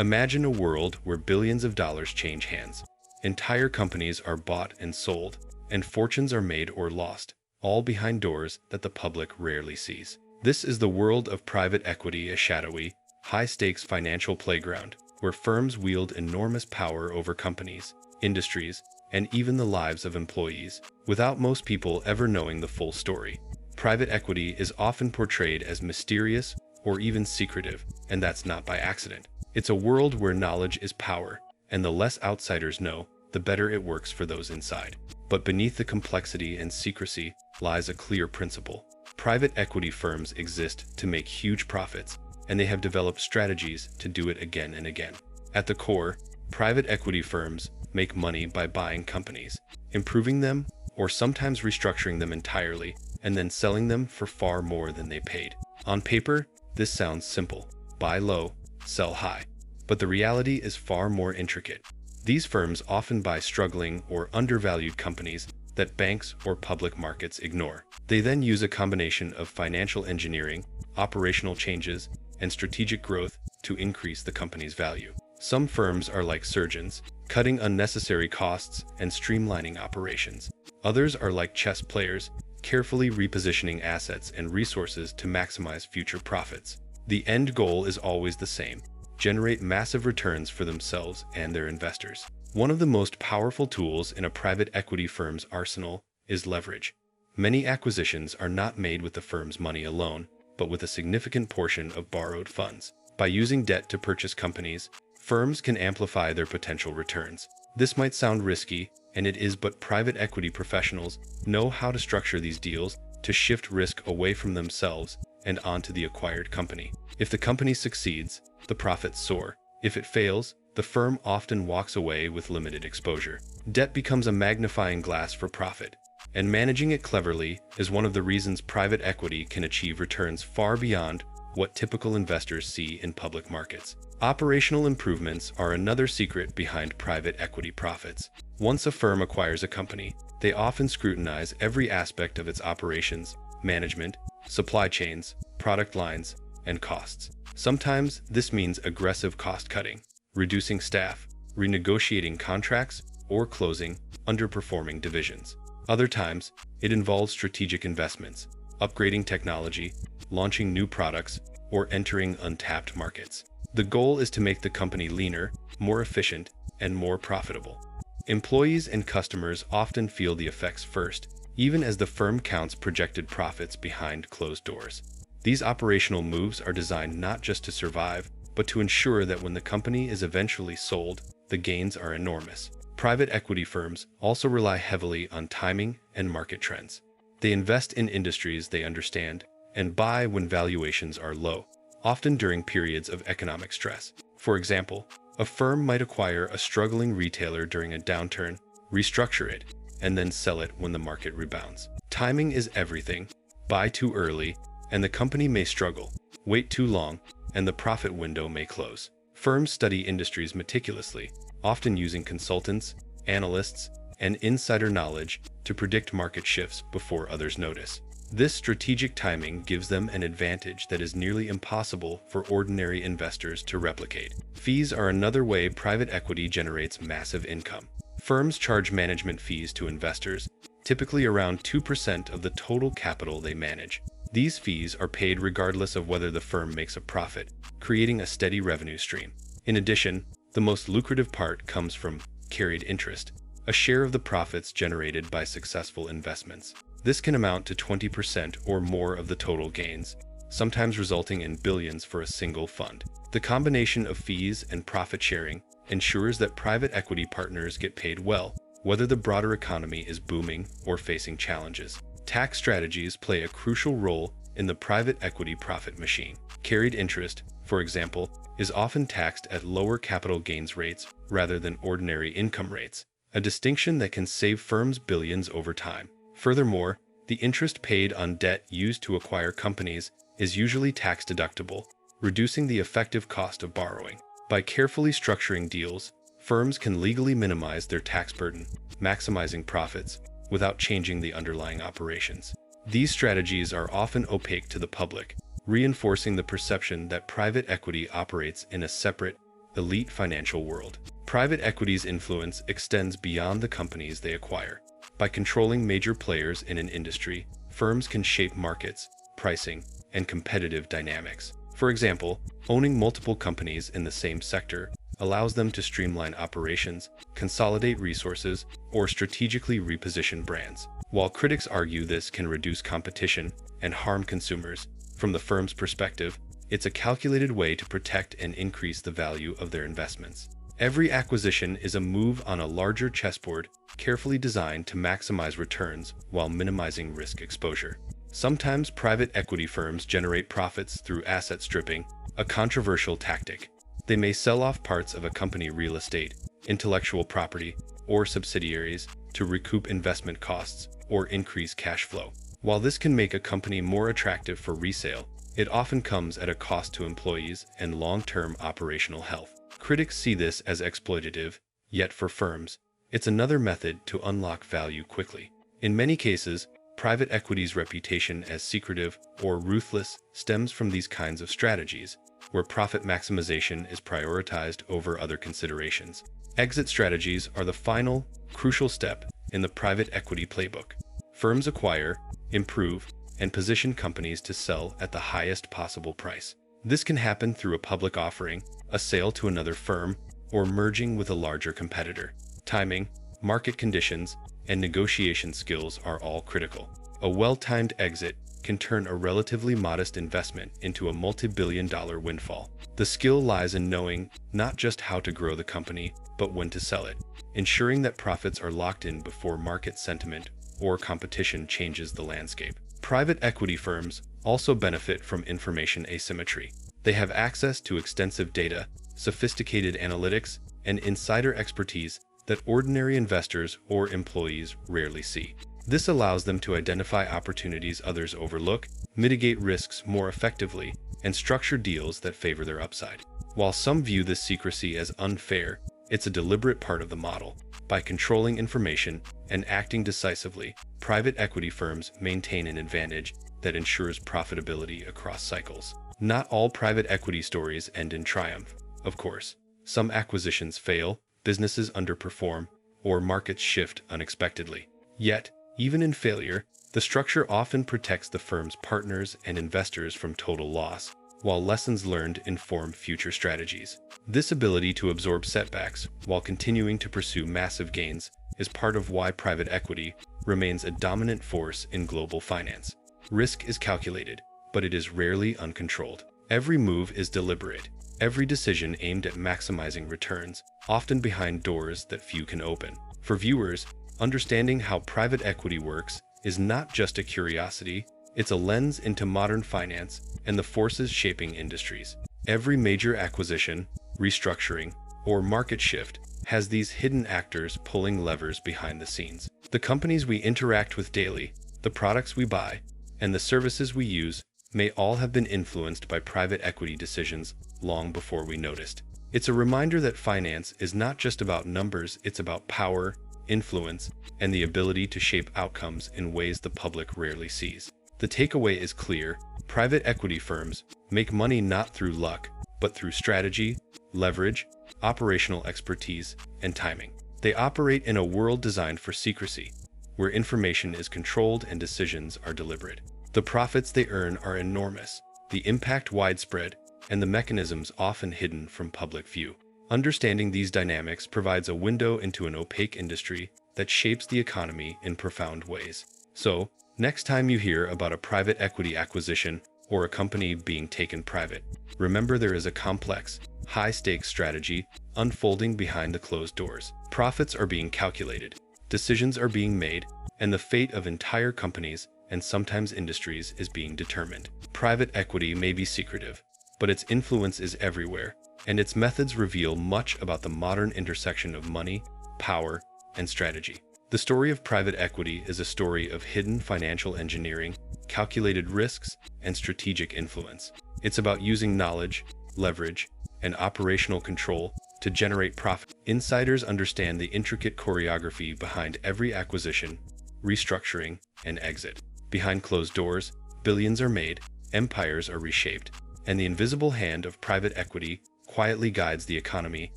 Imagine a world where billions of dollars change hands. Entire companies are bought and sold, and fortunes are made or lost, all behind doors that the public rarely sees. This is the world of private equity, a shadowy, high-stakes financial playground where firms wield enormous power over companies, industries, and even the lives of employees, without most people ever knowing the full story. Private equity is often portrayed as mysterious or even secretive, and that's not by accident. It's a world where knowledge is power, and the less outsiders know, the better it works for those inside. But beneath the complexity and secrecy lies a clear principle. Private equity firms exist to make huge profits, and they have developed strategies to do it again and again. At the core, private equity firms make money by buying companies, improving them, or sometimes restructuring them entirely, and then selling them for far more than they paid. On paper, this sounds simple: buy low, sell high. But the reality is far more intricate. These firms often buy struggling or undervalued companies that banks or public markets ignore. They then use a combination of financial engineering, operational changes, and strategic growth to increase the company's value. Some firms are like surgeons, cutting unnecessary costs and streamlining operations. Others are like chess players, carefully repositioning assets and resources to maximize future profits. The end goal is always the same: generate massive returns for themselves and their investors. One of the most powerful tools in a private equity firm's arsenal is leverage. Many acquisitions are not made with the firm's money alone, but with a significant portion of borrowed funds. By using debt to purchase companies, firms can amplify their potential returns. This might sound risky, and it is, but private equity professionals know how to structure these deals to shift risk away from themselves and onto the acquired company. If the company succeeds, the profits soar. If it fails, the firm often walks away with limited exposure. Debt becomes a magnifying glass for profit, and managing it cleverly is one of the reasons private equity can achieve returns far beyond what typical investors see in public markets. Operational improvements are another secret behind private equity profits. Once a firm acquires a company, they often scrutinize every aspect of its operations, management, supply chains, product lines, and costs. Sometimes this means aggressive cost cutting, reducing staff, renegotiating contracts, or closing underperforming divisions. Other times, it involves strategic investments, upgrading technology, launching new products, or entering untapped markets. The goal is to make the company leaner, more efficient, and more profitable. Employees and customers often feel the effects first, even as the firm counts projected profits behind closed doors. These operational moves are designed not just to survive, but to ensure that when the company is eventually sold, the gains are enormous. Private equity firms also rely heavily on timing and market trends. They invest in industries they understand and buy when valuations are low, often during periods of economic stress. For example, a firm might acquire a struggling retailer during a downturn, restructure it, and then sell it when the market rebounds. Timing is everything. Buy too early, and the company may struggle. Wait too long, and the profit window may close. Firms study industries meticulously, often using consultants, analysts, and insider knowledge to predict market shifts before others notice. This strategic timing gives them an advantage that is nearly impossible for ordinary investors to replicate. Fees are another way private equity generates massive income. Firms charge management fees to investors, typically around 2% of the total capital they manage. These fees are paid regardless of whether the firm makes a profit, creating a steady revenue stream. In addition, the most lucrative part comes from carried interest, a share of the profits generated by successful investments. This can amount to 20% or more of the total gains, sometimes resulting in billions for a single fund. The combination of fees and profit sharing ensures that private equity partners get paid well, whether the broader economy is booming or facing challenges. Tax strategies play a crucial role in the private equity profit machine. Carried interest, for example, is often taxed at lower capital gains rates rather than ordinary income rates, a distinction that can save firms billions over time. Furthermore, the interest paid on debt used to acquire companies is usually tax deductible, reducing the effective cost of borrowing. By carefully structuring deals, firms can legally minimize their tax burden, maximizing profits without changing the underlying operations. These strategies are often opaque to the public, reinforcing the perception that private equity operates in a separate, elite financial world. Private equity's influence extends beyond the companies they acquire. By controlling major players in an industry, firms can shape markets, pricing, and competitive dynamics. For example, owning multiple companies in the same sector allows them to streamline operations, consolidate resources, or strategically reposition brands. While critics argue this can reduce competition and harm consumers, from the firm's perspective, it's a calculated way to protect and increase the value of their investments. Every acquisition is a move on a larger chessboard, carefully designed to maximize returns while minimizing risk exposure. Sometimes private equity firms generate profits through asset stripping, a controversial tactic. They may sell off parts of a company real estate, intellectual property, or subsidiaries to recoup investment costs or increase cash flow. While this can make a company more attractive for resale, it often comes at a cost to employees and long-term operational health. Critics see this as exploitative, yet for firms, it's another method to unlock value quickly. In many cases, private equity's reputation as secretive or ruthless stems from these kinds of strategies, where profit maximization is prioritized over other considerations. Exit strategies are the final, crucial step in the private equity playbook. Firms acquire, improve, and position companies to sell at the highest possible price. This can happen through a public offering, a sale to another firm, or merging with a larger competitor. Timing, market conditions, and negotiation skills are all critical. A well-timed exit can turn a relatively modest investment into a multi-billion-dollar windfall. The skill lies in knowing not just how to grow the company, but when to sell it, ensuring that profits are locked in before market sentiment or competition changes the landscape. Private equity firms also benefit from information asymmetry. They have access to extensive data, sophisticated analytics, and insider expertise that ordinary investors or employees rarely see. This allows them to identify opportunities others overlook, mitigate risks more effectively, and structure deals that favor their upside. While some view this secrecy as unfair, it's a deliberate part of the model. By controlling information and acting decisively, private equity firms maintain an advantage that ensures profitability across cycles. Not all private equity stories end in triumph, of course. Some acquisitions fail, businesses underperform, or markets shift unexpectedly. Yet, even in failure, the structure often protects the firm's partners and investors from total loss, while lessons learned inform future strategies. This ability to absorb setbacks while continuing to pursue massive gains is part of why private equity remains a dominant force in global finance. Risk is calculated, but it is rarely uncontrolled. Every move is deliberate, every decision aimed at maximizing returns, often behind doors that few can open. For viewers, understanding how private equity works is not just a curiosity, it's a lens into modern finance and the forces shaping industries. Every major acquisition, restructuring, or market shift has these hidden actors pulling levers behind the scenes. The companies we interact with daily, the products we buy, and the services we use may all have been influenced by private equity decisions long before we noticed. It's a reminder that finance is not just about numbers, it's about power, influence, and the ability to shape outcomes in ways the public rarely sees. The takeaway is clear: private equity firms make money not through luck, but through strategy, leverage, operational expertise, and timing. They operate in a world designed for secrecy, where information is controlled and decisions are deliberate. The profits they earn are enormous, the impact widespread, and the mechanisms often hidden from public view. Understanding these dynamics provides a window into an opaque industry that shapes the economy in profound ways. So, next time you hear about a private equity acquisition or a company being taken private, remember there is a complex, high-stakes strategy unfolding behind the closed doors. Profits are being calculated, decisions are being made, and the fate of entire companies and sometimes industries is being determined. Private equity may be secretive, but its influence is everywhere, and its methods reveal much about the modern intersection of money, power, and strategy. The story of private equity is a story of hidden financial engineering, calculated risks, and strategic influence. It's about using knowledge, leverage, and operational control to generate profit. Insiders understand the intricate choreography behind every acquisition, restructuring, and exit. Behind closed doors, billions are made, empires are reshaped, and the invisible hand of private equity quietly guides the economy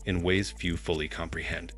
in ways few fully comprehend.